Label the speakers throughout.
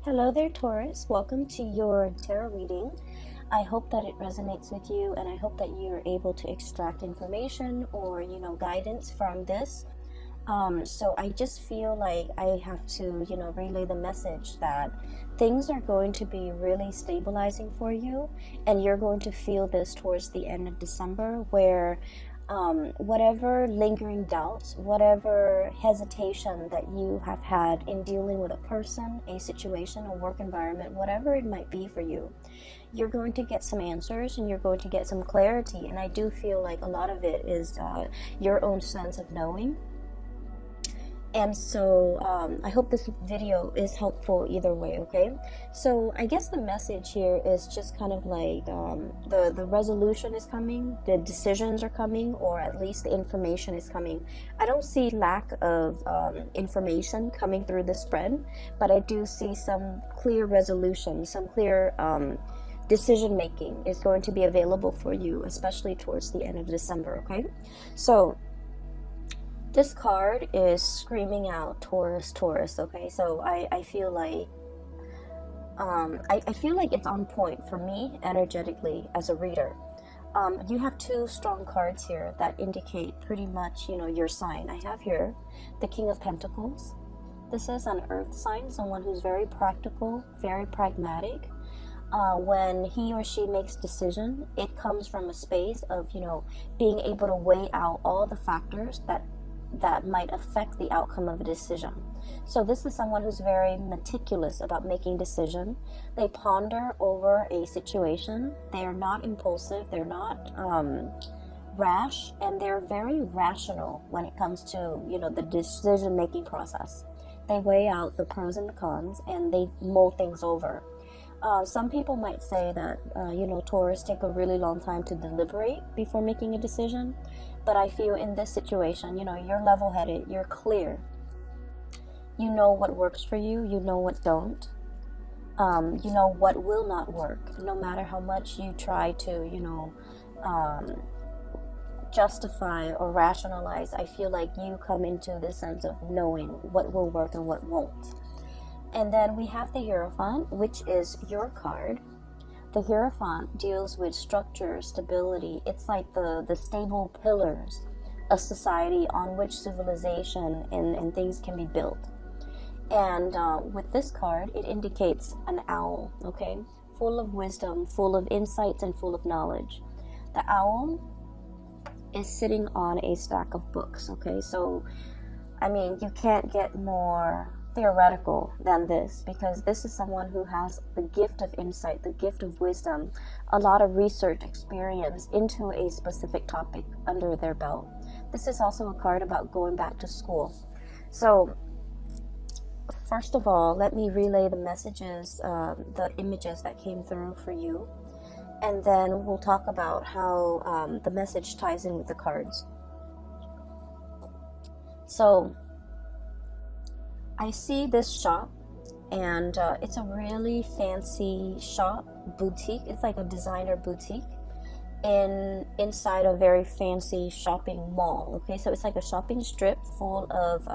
Speaker 1: Hello there, Taurus. Welcome to your tarot reading. I hope that it resonates with you, and I hope that you're able to extract information or, guidance from this. So I just feel like I have to, relay the message that things are going to be really stabilizing for you, and you're going to feel this towards the end of December, where whatever lingering doubts, whatever hesitation that you have had in dealing with a person, a situation, a work environment, whatever it might be for you, you're going to get some answers and you're going to get some clarity. And I do feel like a lot of it is your own sense of knowing. And so I hope this video is helpful either way, okay? So I guess the message here is just kind of like the resolution is coming, the decisions are coming, or at least the information is coming. I don't see lack of information coming through the spread, but I do see some clear resolution, some clear decision making is going to be available for you, especially towards the end of December, okay? So this card is screaming out Taurus, Taurus, okay? So I feel like I feel like it's on point for me energetically as a reader. You have two strong cards here that indicate pretty much, your sign. I have here the King of Pentacles. This is an earth sign, someone who's very practical, very pragmatic. When he or she makes decision, it comes from a space of, being able to weigh out all the factors that might affect the outcome of a decision. So this is someone who's very meticulous about making decision. They ponder over a situation. They are not impulsive. They're not rash, and they're very rational when it comes to the decision making process. They weigh out the pros and the cons, and they mull things over. Some people might say that Taurus take a really long time to deliberate before making a decision. But I feel in this situation, you're level-headed, you're clear. You know what works for you, you know what don't. You know what will not work, no matter how much you try to, justify or rationalize. I feel like you come into this sense of knowing what will work and what won't. And then we have the Hierophant, which is your card. The Hierophant deals with structure, stability. It's like the stable pillars of society on which civilization and things can be built. And with this card, it indicates an owl, okay? Full of wisdom, full of insights, and full of knowledge. The owl is sitting on a stack of books, okay? So, I mean, you can't get more theoretical than this, because this is someone who has the gift of insight, the gift of wisdom, a lot of research experience into a specific topic under their belt. This is also a card about going back to school. So first of all, let me relay the messages, the images that came through for you, and then we'll talk about how the message ties in with the cards. So I see this shop, and it's a really fancy shop, boutique. It's like a designer boutique inside a very fancy shopping mall. Okay, so it's like a shopping strip full of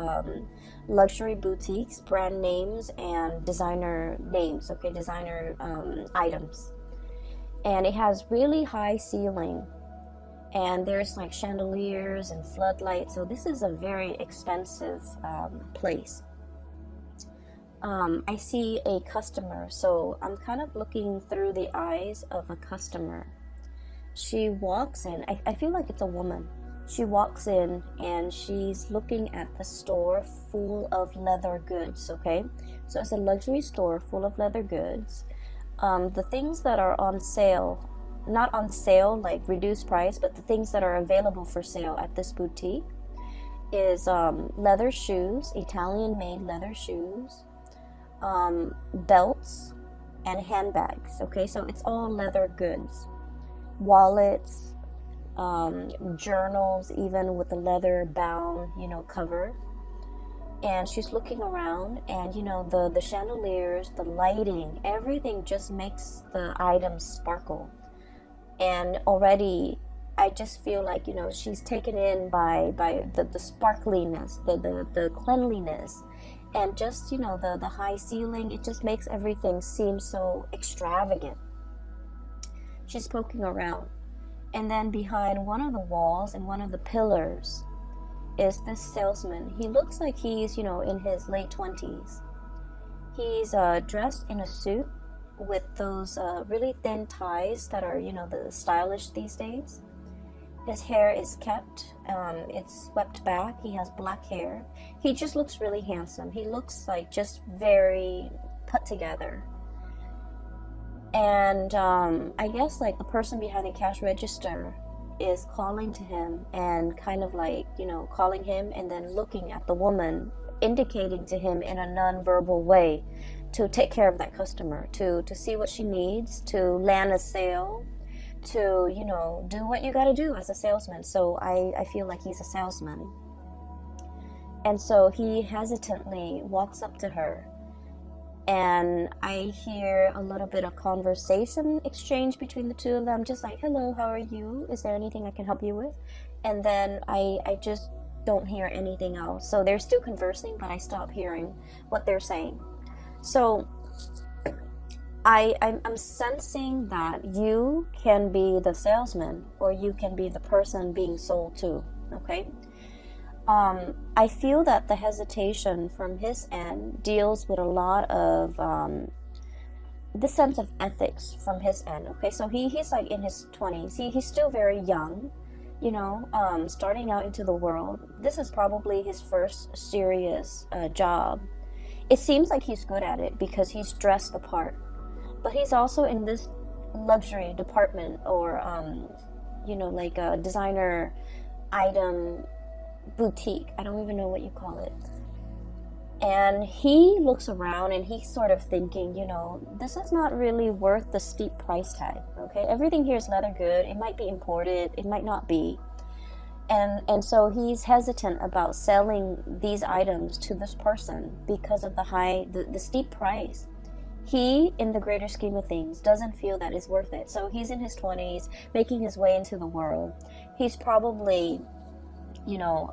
Speaker 1: luxury boutiques, brand names, and designer names. Okay, designer items, and it has really high ceiling, and there's like chandeliers and floodlights. So this is a very expensive place. I see a customer, so I'm kind of looking through the eyes of a customer. She walks in, I feel like it's a woman. She walks in and she's looking at the store full of leather goods, okay? So it's a luxury store full of leather goods. The things that are on sale, not on sale like reduced price, but the things that are available for sale at this boutique is leather shoes, Italian-made leather shoes, belts, and handbags. Okay, so it's all leather goods, wallets, journals, even with the leather bound cover. And she's looking around, and the chandeliers, the lighting, everything just makes the items sparkle. And already I just feel like she's taken in by the sparkliness, the cleanliness, And just, you know, the high ceiling, it just makes everything seem so extravagant. She's poking around. And then behind one of the walls and one of the pillars is this salesman. He looks like he's, you know, in his late 20s. He's dressed in a suit with those really thin ties that are, you know, the stylish these days. His hair is kept, it's swept back. He has black hair. He just looks really handsome. He looks like just very put together. And I guess like the person behind the cash register is calling to him and kind of like, you know, calling him and then looking at the woman, indicating to him in a non-verbal way to take care of that customer, to see what she needs, to land a sale, to, you know, do what you got to do as a salesman. So I feel like he's a salesman. And so he hesitantly walks up to her, and I hear a little bit of conversation exchange between the two of them, just like, hello, how are you? Is there anything I can help you with? And then I just don't hear anything else. So they're still conversing, but I stop hearing what they're saying. So I'm sensing that you can be the salesman, or you can be the person being sold to, okay? I feel that the hesitation from his end deals with a lot of the sense of ethics from his end, okay? So he's like in his 20s. He's still very young, you know, starting out into the world. This is probably his first serious job. It seems like he's good at it because he's dressed the part. But he's also in this luxury department, or, you know, like a designer item boutique. I don't even know what you call it. And he looks around and he's sort of thinking, you know, this is not really worth the steep price tag, okay? Everything here is leather good. It might be imported. It might not be. And so he's hesitant about selling these items to this person because of the steep price. He, in the greater scheme of things, doesn't feel that it's worth it. So he's in his 20s, making his way into the world. He's probably, you know,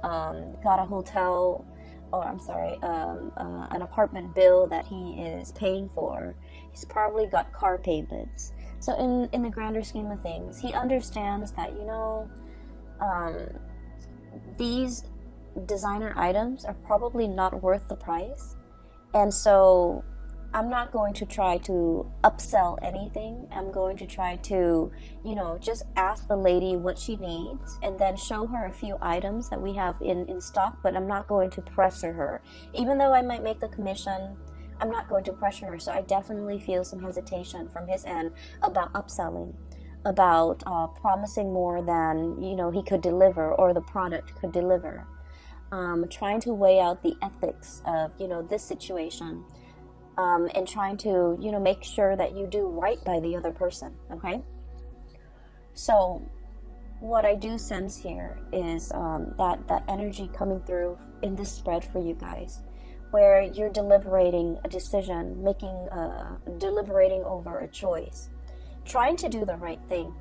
Speaker 1: got a hotel, or I'm sorry, an apartment bill that he is paying for. He's probably got car payments. So in the grander scheme of things, he understands that, you know, these designer items are probably not worth the price. And so I'm not going to try to upsell anything. I'm going to try to, you know, just ask the lady what she needs and then show her a few items that we have in stock, but I'm not going to pressure her. Even though I might make the commission, I'm not going to pressure her. So I definitely feel some hesitation from his end about upselling, about promising more than, you know, he could deliver or the product could deliver. Trying to weigh out the ethics of, you know, this situation. And trying to, you know, make sure that you do right by the other person, okay? So what I do sense here is that energy coming through in this spread for you guys, where you're deliberating a decision, deliberating over a choice, trying to do the right thing,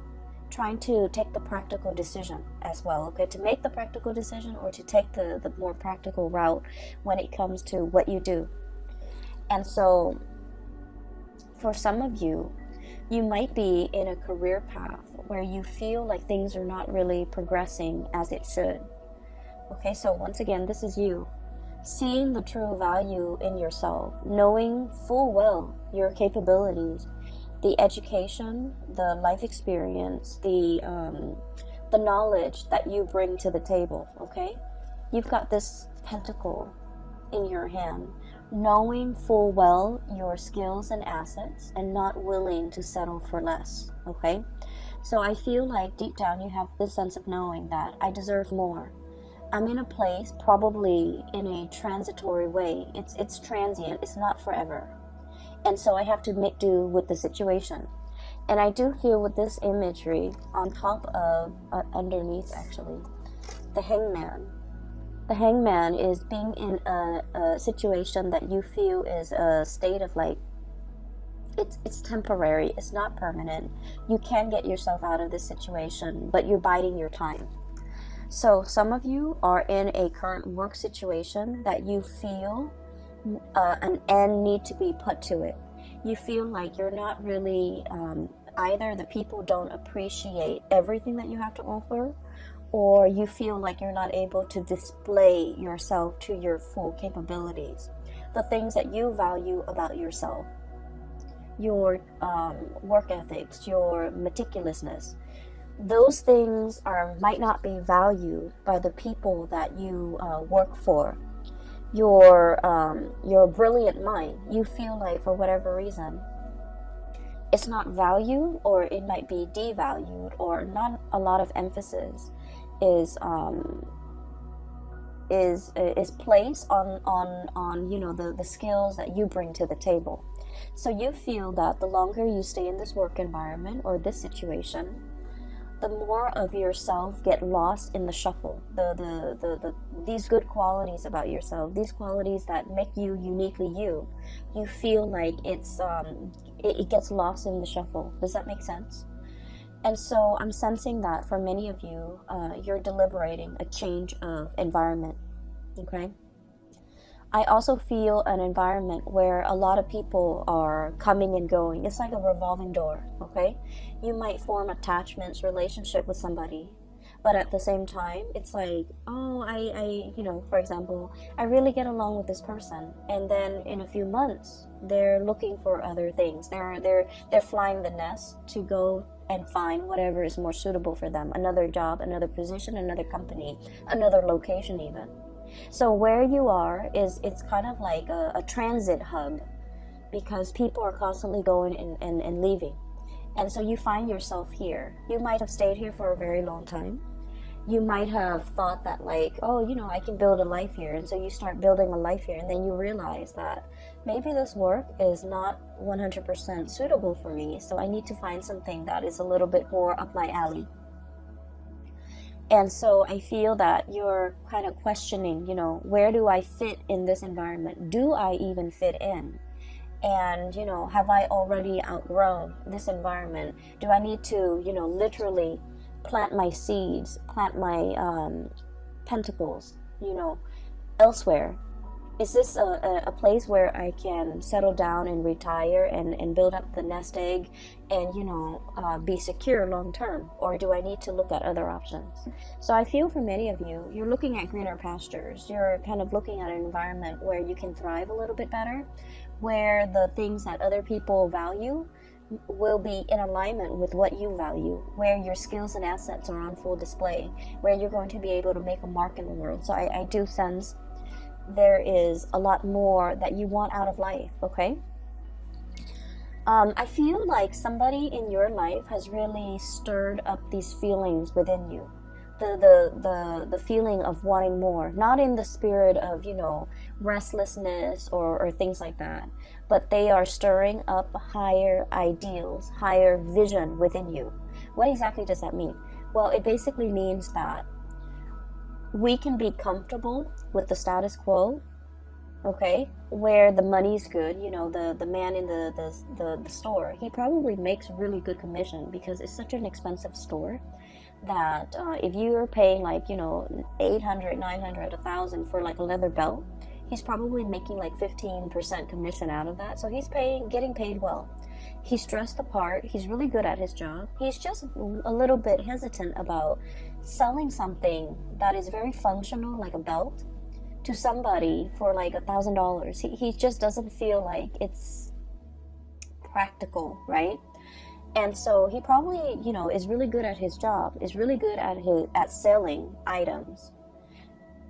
Speaker 1: trying to take the practical decision as well, okay? To make the practical decision, or to take the more practical route when it comes to what you do. And so for some of you, you might be in a career path where you feel like things are not really progressing as it should. Okay, so once again, this is you seeing the true value in yourself, knowing full well your capabilities, the education, the life experience, the knowledge that you bring to the table, okay? You've got this pentacle in your hand, knowing full well your skills and assets and not willing to settle for less, okay? So I feel like deep down you have this sense of knowing that I deserve more. I'm in a place, probably in a transitory way. It's transient, it's not forever. And so I have to make do with the situation. And I do feel with this imagery on top of, underneath actually, the hangman. The hangman is being in a situation that you feel is a state of like, it's temporary, it's not permanent. You can get yourself out of this situation, but you're biding your time. So some of you are in a current work situation that you feel an end need to be put to it. You feel like you're not really, either the people don't appreciate everything that you have to offer, or you feel like you're not able to display yourself to your full capabilities. The things that you value about yourself, your work ethics, your meticulousness, those things might not be valued by the people that you work for. Your brilliant mind, you feel like for whatever reason it's not valued, or it might be devalued, or not a lot of emphasis is placed on the skills that you bring to the table. So you feel that the longer you stay in this work environment or this situation, the more of yourself get lost in the shuffle. These good qualities about yourself, these qualities that make you uniquely you, you feel like it gets lost in the shuffle. Does that make sense? And so I'm sensing that for many of you, you're deliberating a change of environment. Okay. I also feel an environment where a lot of people are coming and going. It's like a revolving door, okay? You might form attachments, relationship with somebody, but at the same time, it's like, oh, for example, I really get along with this person, and then in a few months, they're looking for other things. They're flying the nest to go and find whatever is more suitable for them. Another job, another position, another company, another location even. So where you are it's kind of like a transit hub, because people are constantly going and leaving. And so you find yourself here. You might have stayed here for a very long time. You might have thought that like, oh, I can build a life here. And so you start building a life here, and then you realize that maybe this work is not 100% suitable for me. So I need to find something that is a little bit more up my alley. And so I feel that you're kind of questioning, where do I fit in this environment? Do I even fit in? And, have I already outgrown this environment? Do I need to, literally plant my seeds, plant my pentacles, elsewhere? Is this a place where I can settle down and retire and build up the nest egg and, be secure long term? Or do I need to look at other options? So I feel for many of you, you're looking at greener pastures. You're kind of looking at an environment where you can thrive a little bit better, where the things that other people value will be in alignment with what you value, where your skills and assets are on full display, where you're going to be able to make a mark in the world. So I do sense there is a lot more that you want out of life, okay? I feel like somebody in your life has really stirred up these feelings within you. The feeling of wanting more, not in the spirit of, restlessness or things like that, but they are stirring up higher ideals, higher vision within you. What exactly does that mean? Well, it basically means that we can be comfortable with the status quo, okay, where the money's good. The man in the store, he probably makes really good commission because it's such an expensive store that if you're paying like 800, 900, 1,000 for like a leather belt, he's probably making like 15% commission out of that. So he's getting paid well. He's dressed the part. He's really good at his job. He's just a little bit hesitant about selling something that is very functional, like a belt, to somebody for like $1,000. He just doesn't feel like it's practical, right? And so he probably, is really good at his job, is really good at selling items.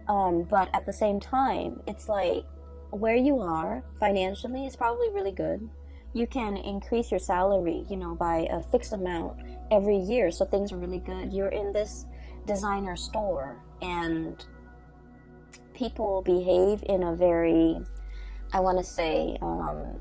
Speaker 1: But at the same time, it's like where you are financially is probably really good. You can increase your salary, by a fixed amount every year. So things are really good. You're in this designer store and people behave in a very, I want to say,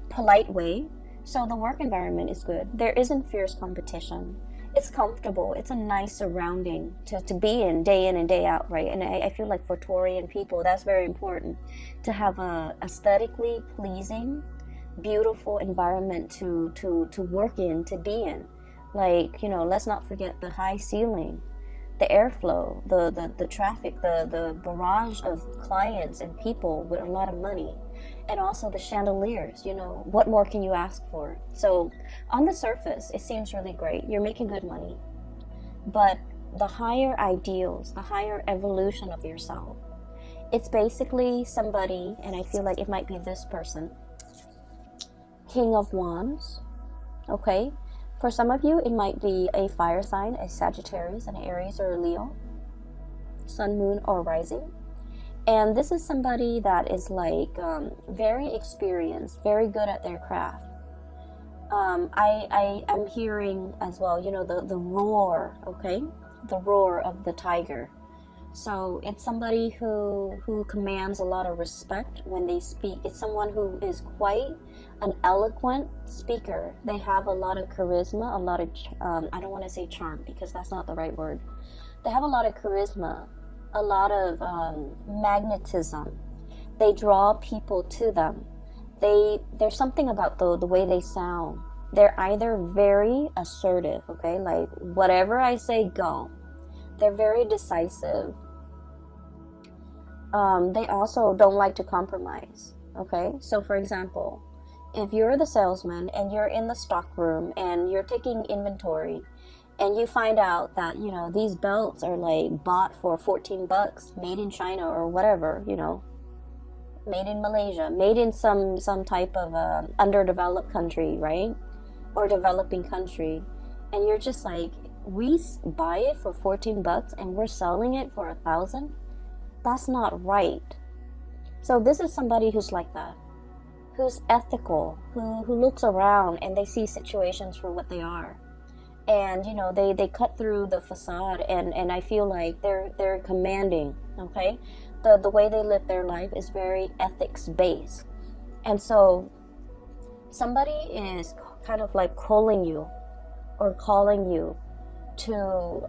Speaker 1: polite way. So the work environment is good. There isn't fierce competition. It's comfortable. It's a nice surrounding to be in and day out, right? And I feel like for Taurian people, that's very important, to have a aesthetically pleasing, beautiful environment to work in, to be in. Like, let's not forget the high ceiling, the airflow, the traffic, the barrage of clients and people with a lot of money. And also the chandeliers, you know, what more can you ask for? So on the surface, it seems really great. You're making good money. But the higher ideals, the higher evolution of yourself, it's basically somebody, and I feel like it might be this person, King of Wands, okay? For some of you, it might be a fire sign, a Sagittarius, an Aries, or a Leo, sun, moon, or rising. And this is somebody that is like very experienced, very good at their craft. I am hearing as well, you know, the roar, okay? The roar of the tiger. So it's somebody who commands a lot of respect when they speak. It's someone who is quite an eloquent speaker. They have a lot of charisma, a lot of, I don't want to say charm because that's not the right word. They have a lot of charisma, a lot of magnetism. They draw people to them. There's something about the way they sound. They're either very assertive, okay, like whatever I say, go. They're very decisive. They also don't like to compromise, okay? So for example, if you're the salesman and you're in the stock room and you're taking inventory and you find out that, you know, these belts are like bought for 14 bucks, made in China or whatever, you know, made in Malaysia, made in some type of underdeveloped country, right? Or developing country, and you're just like, we buy it for 14 bucks and we're selling it for 1,000. That's not right. So this is somebody who's like that, who's ethical, who looks around and they see situations for what they are, and you know, they cut through the facade, and I feel like they're commanding, okay? The way they live their life is very ethics based. And so somebody is kind of like calling you to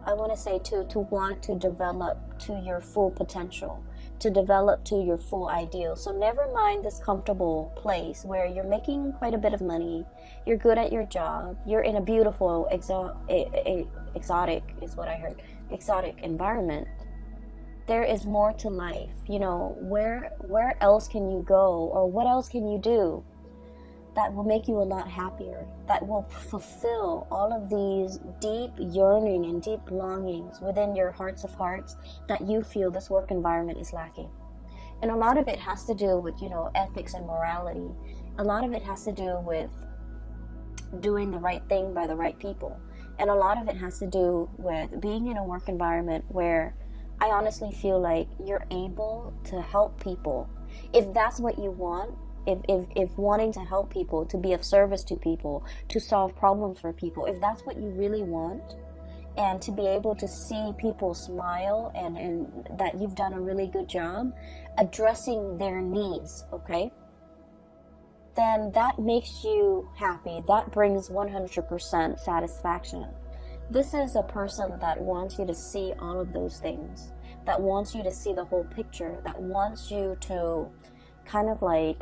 Speaker 1: I want to say to want to develop to your full potential, to develop to your full ideal. So never mind this comfortable place where you're making quite a bit of money, you're good at your job, you're in a beautiful exotic is what I heard, exotic environment. There is more to life, you know. Where else can you go, or what else can you do that will make you a lot happier, that will fulfill all of these deep yearning and deep longings within your hearts of hearts that you feel this work environment is lacking? And a lot of it has to do with, you know, ethics and morality. A lot of it has to do with doing the right thing by the right people. And a lot of it has to do with being in a work environment where I honestly feel like you're able to help people. If that's what you want, if wanting to help people, to be of service to people, to solve problems for people, if that's what you really want, and to be able to see people smile and that you've done a really good job addressing their needs, okay, then that makes you happy. That brings 100% satisfaction. This is a person that wants you to see all of those things, that wants you to see the whole picture, that wants you to kind of like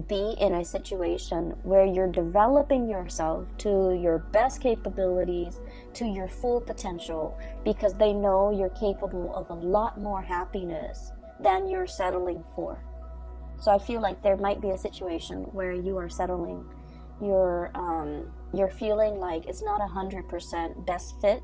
Speaker 1: be in a situation where you're developing yourself to your best capabilities, to your full potential, because they know you're capable of a lot more happiness than you're settling for. So I feel like there might be a situation where you are settling, you're feeling like it's not 100% best fit,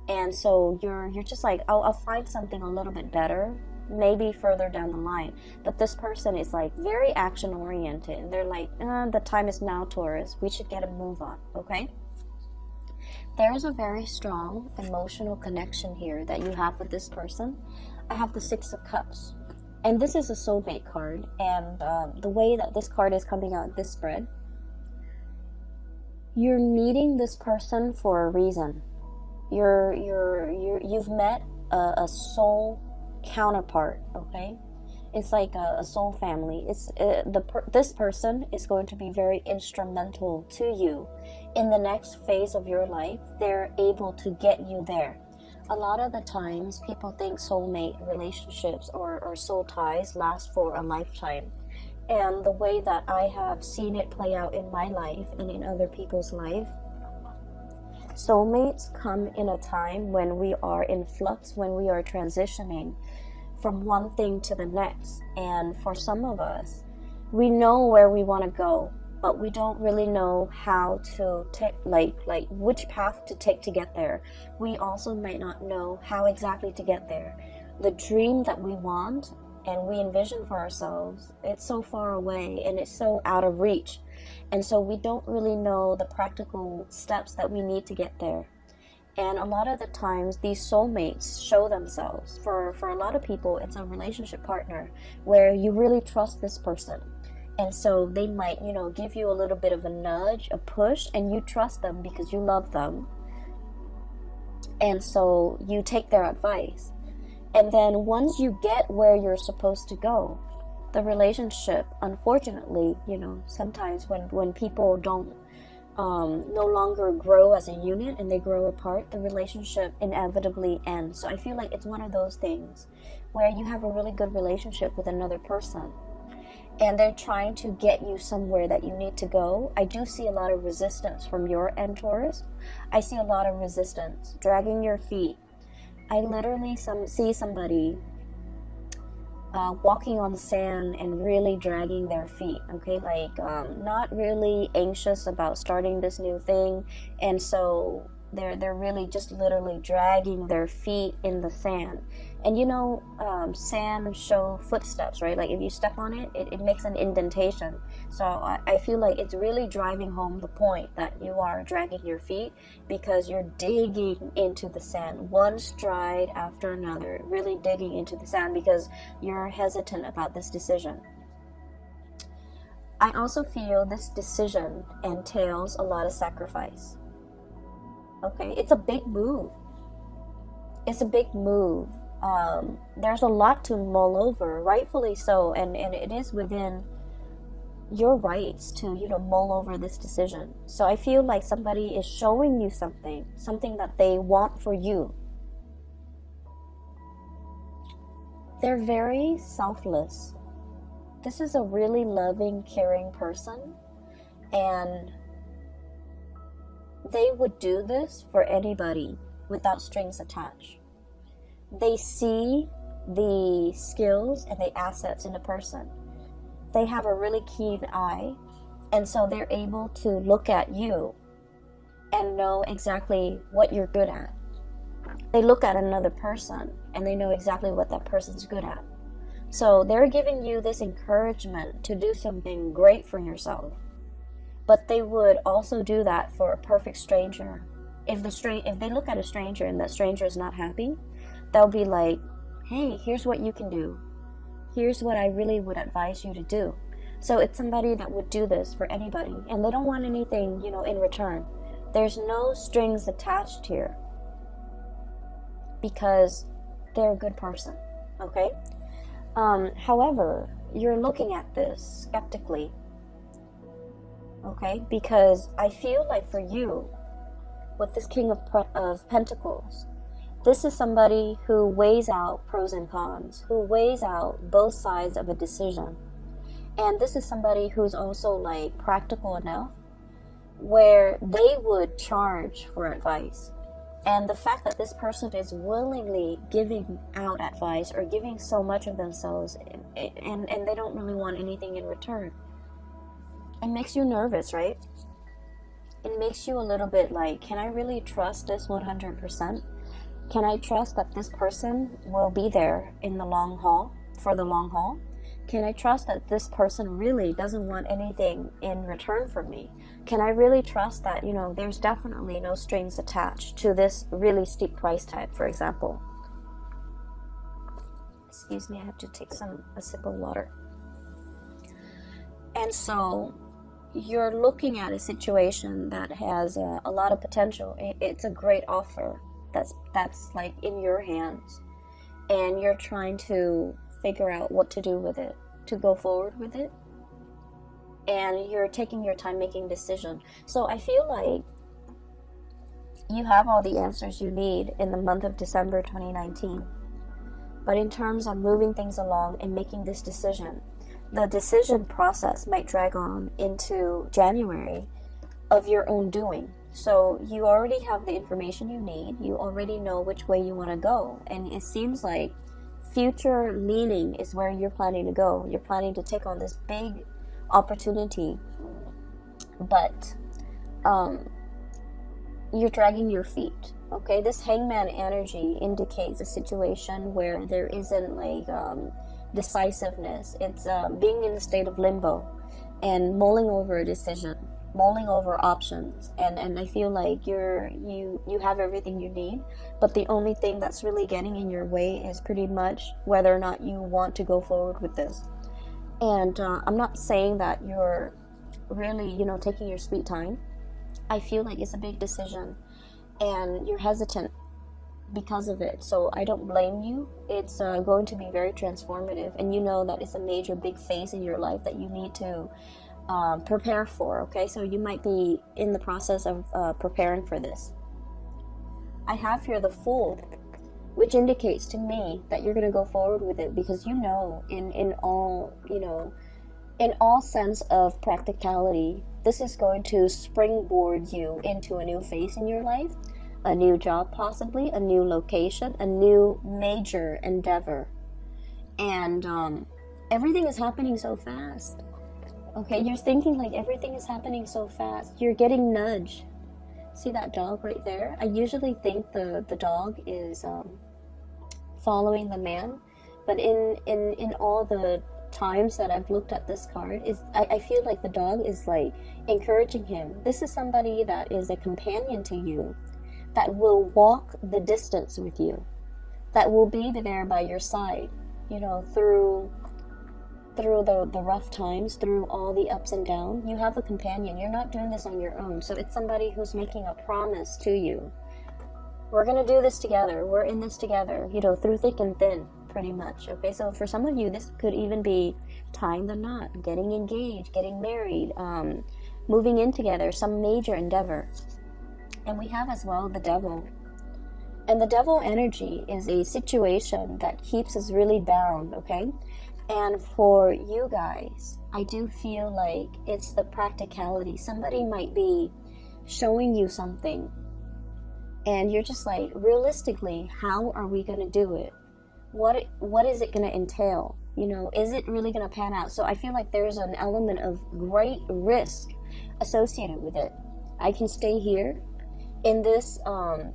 Speaker 1: and so you're just like, I'll find something a little bit better maybe further down the line. But this person is like very action oriented. They're like, the time is now, Taurus, we should get a move on, okay? There's a very strong emotional connection here that you have with this person. I have the Six of Cups, and this is a soulmate card, and the way that this card is coming out, this spread, you're meeting this person for a reason. You've met a soul counterpart, okay? It's like a soul family. It's this person is going to be very instrumental to you in the next phase of your life. They're able to get you there. A lot of the times people think soulmate relationships or soul ties last for a lifetime, and the way that I have seen it play out in my life and in other people's life, soulmates come in a time when we are in flux, when we are transitioning from one thing to the next. And for some of us, we know where we want to go, but we don't really know how to take, like which path to take to get there. We also might not know how exactly to get there. The dream that we want and we envision for ourselves, it's so far away and it's so out of reach. And so we don't really know the practical steps that we need to get there. And a lot of the times, these soulmates show themselves. For a lot of people, it's a relationship partner where you really trust this person. And so they might, give you a little bit of a nudge, a push, and you trust them because you love them. And so you take their advice. And then once you get where you're supposed to go, the relationship, unfortunately, sometimes when people don't no longer grow as a unit and they grow apart, the relationship inevitably ends. So I feel like it's one of those things where you have a really good relationship with another person and they're trying to get you somewhere that you need to go. I do see a lot of resistance from your end, Taurus. I see a lot of resistance, dragging your feet. I literally see somebody walking on sand and really dragging their feet, okay, not really anxious about starting this new thing, and so they're really just literally dragging their feet in the sand. And sand show footsteps, right? Like if you step on it, it makes an indentation. So I feel like it's really driving home the point that you are dragging your feet because you're digging into the sand, one stride after another, really digging into the sand because you're hesitant about this decision. I also feel this decision entails a lot of sacrifice. Okay, it's a big move. It's a big move. There's a lot to mull over, rightfully so, and it is within your rights to, mull over this decision. So I feel like somebody is showing you something that they want for you. They're very selfless. This is a really loving, caring person, and they would do this for anybody without strings attached. They see the skills and the assets in a person. They have a really keen eye, and so they're able to look at you and know exactly what you're good at. They look at another person and they know exactly what that person's good at. So they're giving you this encouragement to do something great for yourself. But they would also do that for a perfect stranger. If they look at a stranger and that stranger is not happy, they'll be like, hey, here's what you can do. Here's what I really would advise you to do. So it's somebody that would do this for anybody, and they don't want anything, in return. There's no strings attached here because they're a good person, okay? However, you're looking at this skeptically, okay? Because I feel like for you, with this King of Pentacles, this is somebody who weighs out pros and cons, who weighs out both sides of a decision. And this is somebody who's also practical enough where they would charge for advice. And the fact that this person is willingly giving out advice or giving so much of themselves and they don't really want anything in return, it makes you nervous, right? It makes you a little bit can I really trust this 100%? Can I trust that this person will be there in the long haul, for the long haul? Can I trust that this person really doesn't want anything in return from me? Can I really trust that, there's definitely no strings attached to this really steep price tag, for example? Excuse me, I have to take a sip of water. And so you're looking at a situation that has a lot of potential. It's a great offer that's in your hands, and you're trying to figure out what to do with it, to go forward with it, and you're taking your time making decision. So I feel like you have all the answers you need in the month of December 2019, but in terms of moving things along and making this decision, the decision process might drag on into January of your own doing. So you already have the information you need. You already know which way you want to go. And it seems like future leaning is where you're planning to go. You're planning to take on this big opportunity, but you're dragging your feet. Okay, this hangman energy indicates a situation where there isn't like decisiveness. It's being in a state of limbo and mulling over a decision, mulling over options, and I feel like you have everything you need, but the only thing that's really getting in your way is pretty much whether or not you want to go forward with this. And I'm not saying that you're really, taking your sweet time. I feel like it's a big decision and you're hesitant because of it. So I don't blame you. It's going to be very transformative, and you know that it's a major big phase in your life that you need to prepare for. Okay, so you might be in the process of preparing for this. I have here the Fool, which indicates to me that you're going to go forward with it, because in all sense of practicality, this is going to springboard you into a new phase in your life, a new job, possibly a new location, a new major endeavor. And everything is happening so fast. Okay, you're thinking like everything is happening so fast. You're getting nudged. See that dog right there? I usually think the dog is following the man, but in all the times that I've looked at this card, I feel like the dog is like encouraging him. This is somebody that is a companion to you, that will walk the distance with you, that will be there by your side, through the rough times, through all the ups and downs. You have a companion. You're not doing this on your own. So it's somebody who's making a promise to you. We're going to do this together. We're in this together, through thick and thin, pretty much. Okay, so for some of you, this could even be tying the knot, getting engaged, getting married, moving in together, some major endeavor. And we have as well the Devil. And the Devil energy is a situation that keeps us really bound, okay? And for you guys, I do feel like it's the practicality. Somebody might be showing you something, and you're just like, realistically, how are we going to do it? What is it going to entail? Is it really going to pan out? So I feel like there's an element of great risk associated with it. I can stay here in this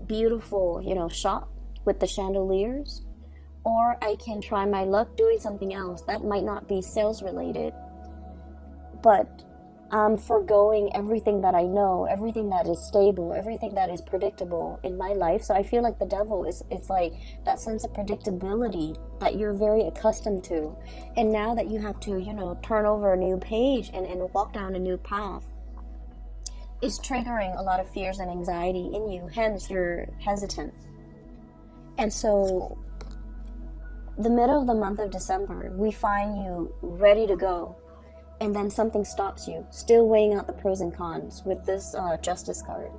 Speaker 1: beautiful, shop with the chandeliers, or I can try my luck doing something else that might not be sales related, but I'm foregoing everything that I know, everything that is stable, everything that is predictable in my life. So I feel like the Devil is like that sense of predictability that you're very accustomed to, and now that you have to turn over a new page and walk down a new path, is triggering a lot of fears and anxiety in you, hence you're hesitant. And so the middle of the month of December, we find you ready to go, and then something stops you, still weighing out the pros and cons with this Justice card.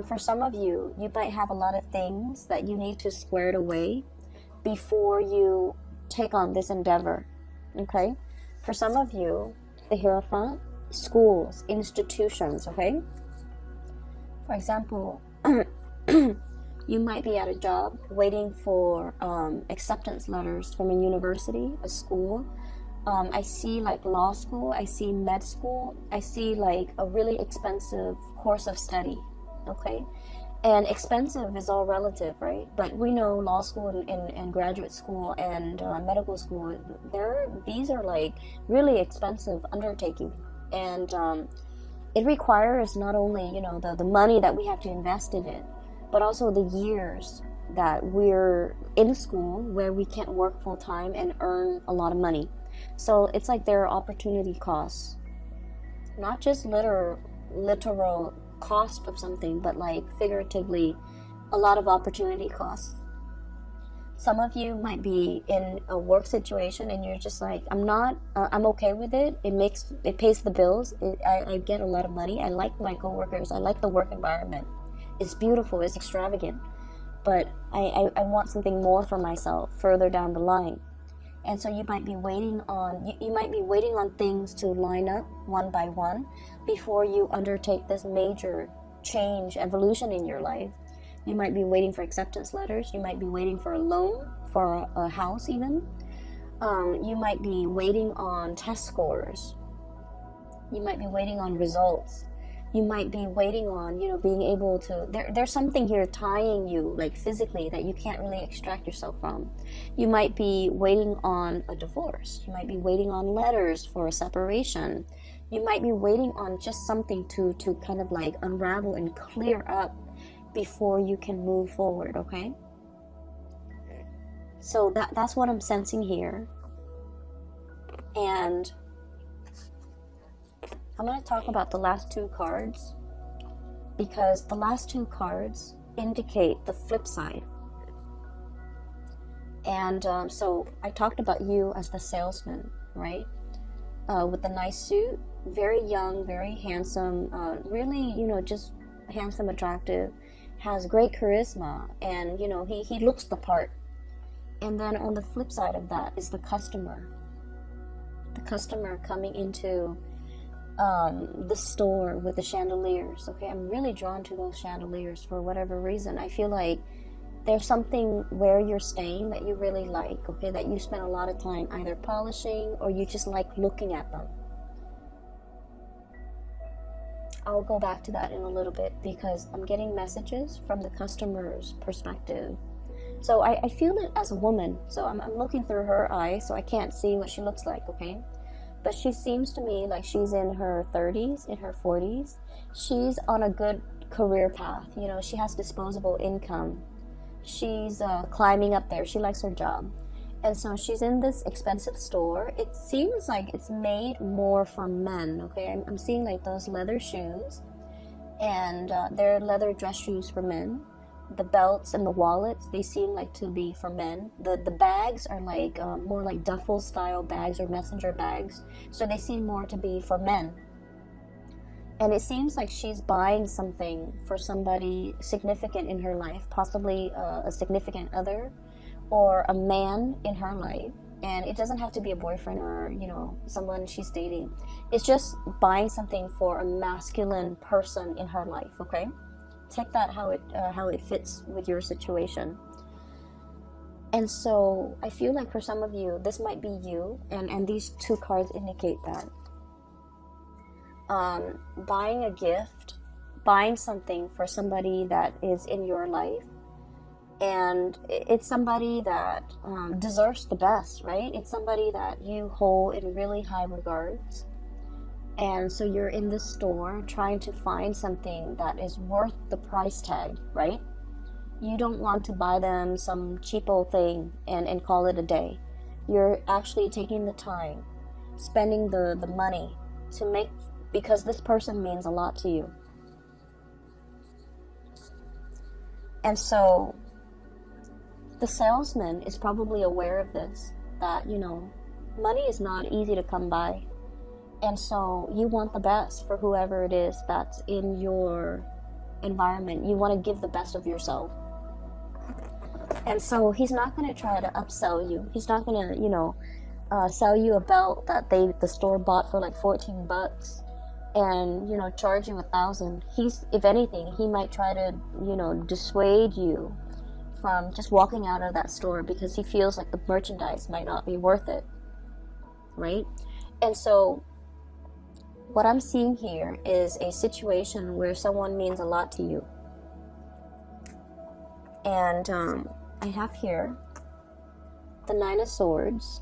Speaker 1: For some of you, you might have a lot of things that you need to square it away before you take on this endeavor, okay? For some of you, the Hierophant, schools, institutions, okay? For example, you might be at a job waiting for acceptance letters from a university, a school. I see like law school, I see med school, I see like a really expensive course of study, okay? And expensive is all relative, right? But we know law school and graduate school and medical school, these are like really expensive undertaking. And it requires not only, the money that we have to invest in it, but also the years that we're in school where we can't work full time and earn a lot of money. So it's like there are opportunity costs, not just literal cost of something, but like figuratively a lot of opportunity costs. Some of you might be in a work situation and you're just like, I'm okay with it. It pays the bills. I get a lot of money. I like my coworkers. I like the work environment. It's beautiful. It's extravagant. But I want something more for myself further down the line. And so you might be waiting on things to line up one by one before you undertake this major change, evolution in your life. You might be waiting for acceptance letters. You might be waiting for a loan, for a house even. You might be waiting on test scores. You might be waiting on results. You might be waiting on, being able to, there's something here tying you, like physically, that you can't really extract yourself from. You might be waiting on a divorce. You might be waiting on letters for a separation. You might be waiting on just something to kind of like unravel and clear up before you can move forward, okay? So that's what I'm sensing here. And I'm going to talk about the last two cards, because the last two cards indicate the flip side. And so I talked about you as the salesman, right? With the nice suit, very young, very handsome, really, just handsome, attractive, has great charisma, and, he looks the part. And then on the flip side of that is the customer. The customer coming into the store with the chandeliers. Okay, I'm really drawn to those chandeliers for whatever reason. I feel like there's something where you're staying that you really like, okay, that you spend a lot of time either polishing or you just like looking at them. I'll go back to that in a little bit, because I'm getting messages from the customer's perspective. So I feel it as a woman. So I'm looking through her eyes, so I can't see what she looks like, okay? But she seems to me like she's in her 30s, in her 40s. She's on a good career path. She has disposable income. She's climbing up there. She likes her job. And so she's in this expensive store. It seems like it's made more for men, okay? I'm seeing like those leather shoes, and they're leather dress shoes for men. The belts and the wallets, they seem like to be for men. The bags are like more like duffel style bags or messenger bags. So they seem more to be for men. And it seems like she's buying something for somebody significant in her life, possibly a significant other or a man in her life. And it doesn't have to be a boyfriend or, someone she's dating. It's just buying something for a masculine person in her life, okay? Take that how it fits with your situation. And so I feel like for some of you, this might be you, and these two cards indicate that. Buying a gift, buying something for somebody that is in your life, and it's somebody that deserves the best, right? It's somebody that you hold in really high regards. And so you're in the store trying to find something that is worth the price tag, right? You don't want to buy them some cheapo thing and call it a day. You're actually taking the time, spending the money to make, because this person means a lot to you. And so the salesman is probably aware of this, that, money is not easy to come by. And so you want the best for whoever it is that's in your environment. You want to give the best of yourself. And so he's not going to try to upsell you. He's not going to, sell you a belt that the store bought for like $14 and, charge you $1,000. If anything, he might try to, dissuade you from just walking out of that store because he feels like the merchandise might not be worth it, right? And so what I'm seeing here is a situation where someone means a lot to you. And I have here the 9 of Swords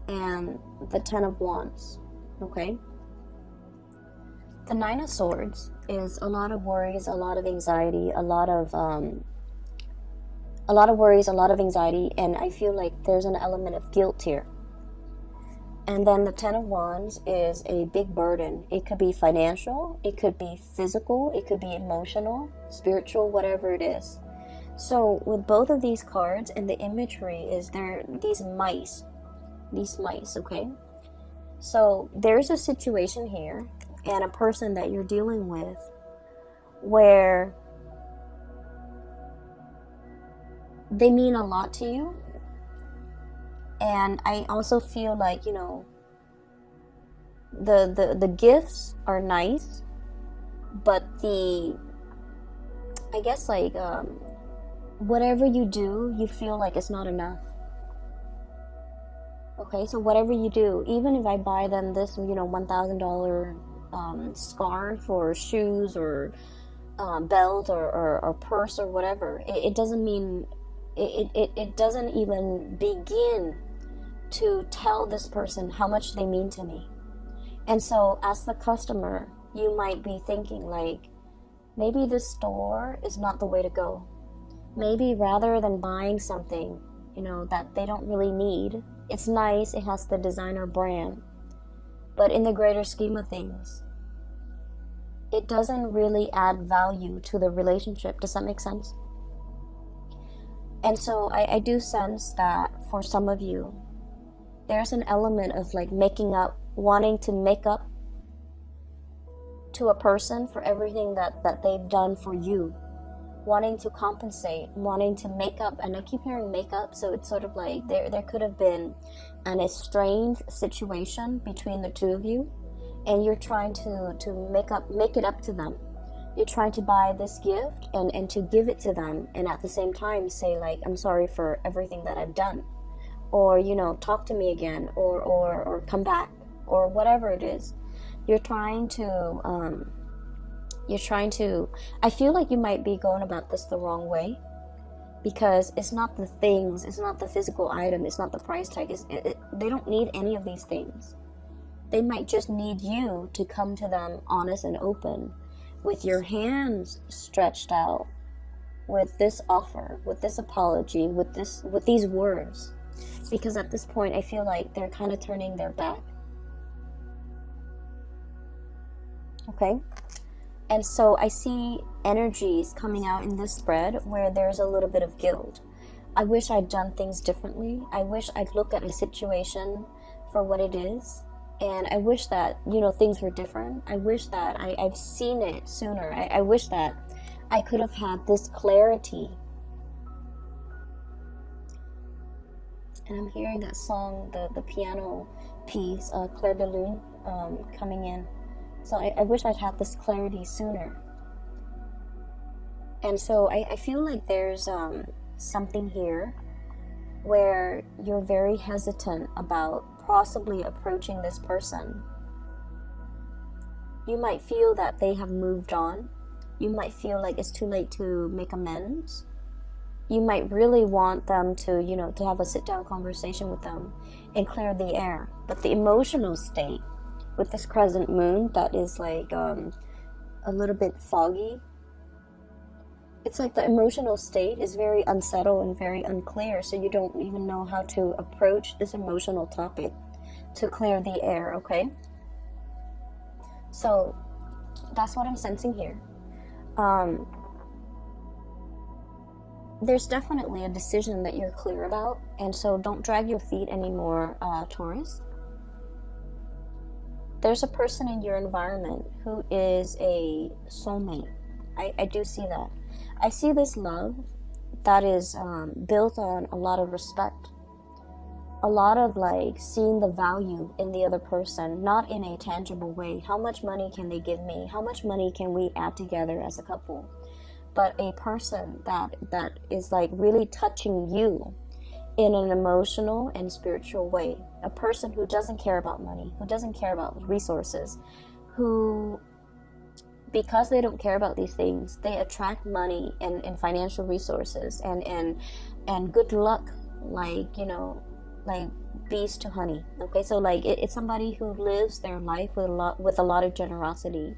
Speaker 1: and the 10 of Wands, okay? The 9 of Swords is a lot of worries, a lot of anxiety, a lot of worries, a lot of anxiety, and I feel like there's an element of guilt here. And then the 10 of Wands is a big burden. It could be financial, it could be physical, it could be emotional, spiritual, whatever it is. So with both of these cards, and the imagery is there, these mice, okay? So there's a situation here and a person that you're dealing with where they mean a lot to you. And I also feel like, the gifts are nice, but the I guess like whatever you do, you feel like it's not enough. Okay, so whatever you do, even if I buy them this, $1,000 scarf or shoes or belt or purse or whatever, it doesn't mean, it doesn't even begin to tell this person how much they mean to me. And so as the customer, you might be thinking like, maybe this store is not the way to go. Maybe rather than buying something, that they don't really need, it's nice, it has the designer brand, but in the greater scheme of things, it doesn't really add value to the relationship. Does that make sense? And so I do sense that for some of you, there's an element of like making up, wanting to make up to a person for everything that they've done for you, wanting to compensate, wanting to make up. And I keep hearing make up, so it's sort of like there could have been an estranged situation between the two of you, and you're trying to make it up to them. You're trying to buy this gift and to give it to them, and at the same time say like, I'm sorry for everything that I've done, or talk to me again, or come back, or whatever it is. You're trying to I feel like you might be going about this the wrong way, because it's not the things, it's not the physical item, it's not the price tag, they don't need any of these things. They might just need you to come to them honest and open, with your hands stretched out, with this offer, with this apology, with these words. Because at this point, I feel like they're kind of turning their back. Okay? And so I see energies coming out in this spread where there's a little bit of guilt. I wish I'd done things differently. I wish I'd looked at a situation for what it is. And I wish that, things were different. I wish that I've seen it sooner. I wish that I could have had this clarity. And I'm hearing that song, the piano piece, Clair de Lune, coming in. So I wish I'd had this clarity sooner. And so I feel like there's something here where you're very hesitant about possibly approaching this person. You might feel that they have moved on. You might feel like it's too late to make amends. You might really want them to, to have a sit-down conversation with them and clear the air. But the emotional state with this crescent moon that is like a little bit foggy, it's like the emotional state is very unsettled and very unclear, so you don't even know how to approach this emotional topic to clear the air, okay? So that's what I'm sensing here. There's definitely a decision that you're clear about, and so don't drag your feet anymore, Taurus. There's a person in your environment who is a soulmate. I do see that. I see this love that is built on a lot of respect, a lot of like seeing the value in the other person, not in a tangible way. How much money can they give me? How much money can we add together as a couple? But a person that is like really touching you in an emotional and spiritual way. A person who doesn't care about money, who doesn't care about resources, who, because they don't care about these things, they attract money and financial resources and good luck, like, like bees to honey. Okay, so like it's somebody who lives their life with a lot of generosity,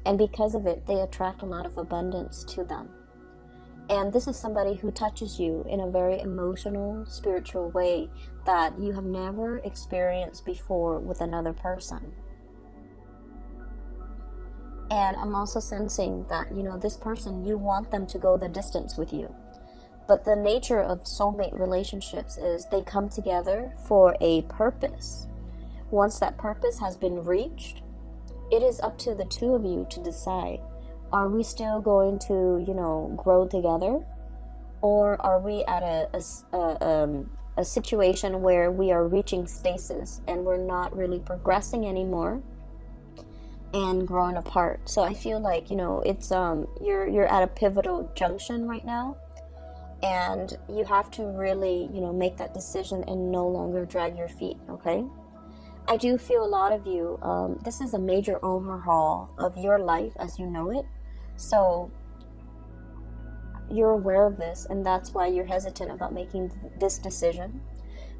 Speaker 1: and because of it, they attract a lot of abundance to them. And this is somebody who touches you in a very emotional, spiritual way that you have never experienced before with another person. And I'm also sensing that, this person, you want them to go the distance with you. But the nature of soulmate relationships is they come together for a purpose. Once that purpose has been reached, it is up to the two of you to decide. Are we still going to, grow together? Or are we at a situation where we are reaching stasis and we're not really progressing anymore? and growing apart. So I feel like, you know, it's you're at a pivotal junction right now, and you have to really, you know, make that decision and no longer drag your feet. Okay, I do feel a lot of you, this is a major overhaul of your life as you know it. So you're aware of this, and that's why you're hesitant about making this decision.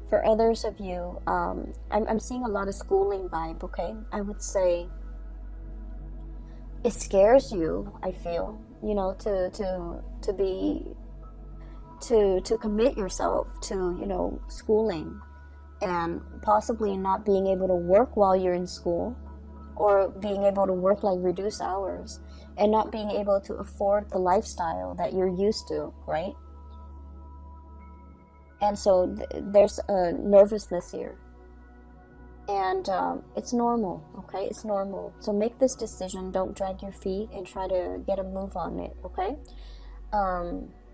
Speaker 1: For others of you, I'm seeing a lot of schooling vibe. Okay, I would say it scares you, I feel, you know, to commit yourself to, you know, schooling, and possibly not being able to work while you're in school, or being able to work like reduced hours, and not being able to afford the lifestyle that you're used to, right? And so there's a nervousness here, and it's normal. Okay, it's normal. So make this decision, don't drag your feet, and try to get a move on it. Okay,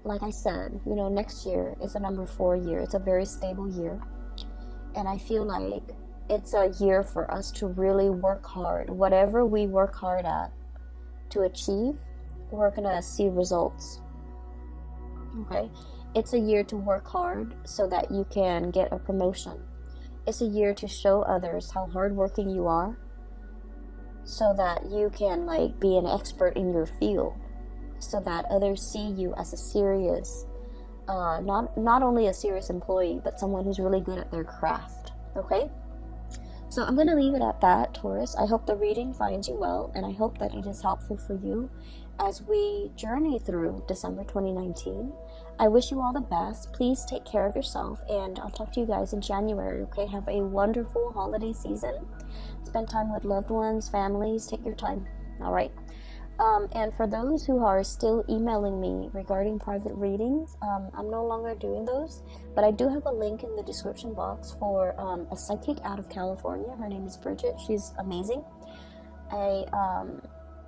Speaker 1: like I said, you know, next year is a number 4 year. It's a very stable year, and I feel like it's a year for us to really work hard. Whatever we work hard at to achieve, we're gonna see results. Okay, it's a year to work hard so that you can get a promotion. It's a year to show others how hardworking you are, so that you can like be an expert in your field, so that others see you as a serious, not only a serious employee, but someone who's really good at their craft. Okay, so I'm going to leave it at that, Taurus. I hope the reading finds you well, and I hope that it is helpful for you as we journey through December 2019. I wish you all the best. Please take care of yourself, and I'll talk to you guys in January. Okay, have a wonderful holiday season. Spend time with loved ones, families. Take your time. All right. And for those who are still emailing me regarding private readings, I'm no longer doing those, but I do have a link in the description box for a psychic out of California. Her name is Bridget. She's amazing. I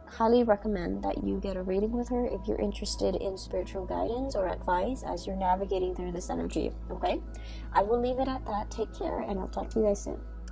Speaker 1: highly recommend that you get a reading with her if you're interested in spiritual guidance or advice as you're navigating through this energy. Okay, I will leave it at that. Take care, and I'll talk to you guys soon.